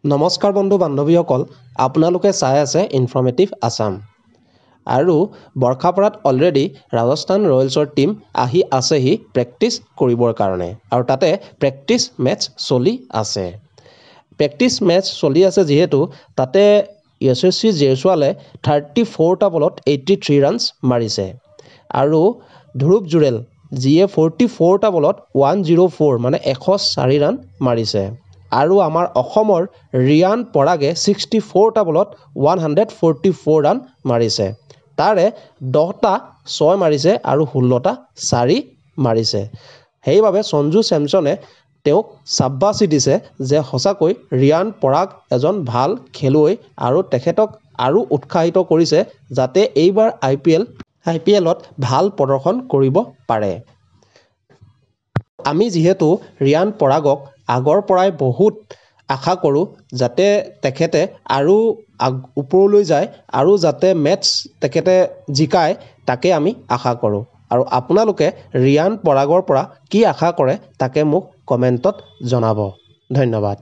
নমস্কাৰ বন্ধু বান্ধৱীসকল, আপোনালোকে চাই আছে ইনফৰ্মেটিভ আছাম। আৰু বৰ্ষাপাৰাত অলৰেডি ৰাজস্থান ৰয়েলছৰ টীম আহি আছেহি প্ৰেক্টিছ কৰিবৰ কাৰণে, আৰু তাতে প্ৰেক্টিছ মেটচ চলি আছে। প্ৰেক্টিছ মেটচ চলি আছে যিহেতু তাতে য়শস্বী জয়ছোৱালে 34টা বলত 83 ৰানছ মাৰিছে, আৰু ধ্ৰুৱ জুৰেল যিয়ে 44টা বলত 104 মানে 104 ৰান মাৰিছে। আৰু আমাৰ অসমৰ ৰিয়ান পৰাগে 64টা বলত 144 ৰান মাৰিছে। তাৰে 10টা 6 মাৰিছে আৰু 16টা 4 মাৰিছে। সেইবাবে সঞ্জু চেমছনে তেওঁক চাব্বাচি দিছে যে সঁচাকৈ ৰিয়ান পৰাগ এজন ভাল খেলুৱৈ, আৰু তেখেতক আৰু উৎসাহিত কৰিছে যাতে এইবাৰ IPL-ত ভাল প্ৰদৰ্শন কৰিব পাৰে। আমি যিহেতু ৰিয়ান পৰাগক আগৰ পৰাই বহুত আশা কৰোঁ যাতে তেখেতে আৰু ওপৰলৈ যায় আৰু যাতে মেটচ তেখেতে জিকায়, তাকে আমি আশা কৰোঁ। আৰু আপোনালোকে ৰিয়ান পৰাগৰ পৰা কি আশা কৰে তাকে মোক কমেণ্টত জনাব। ধন্যবাদ।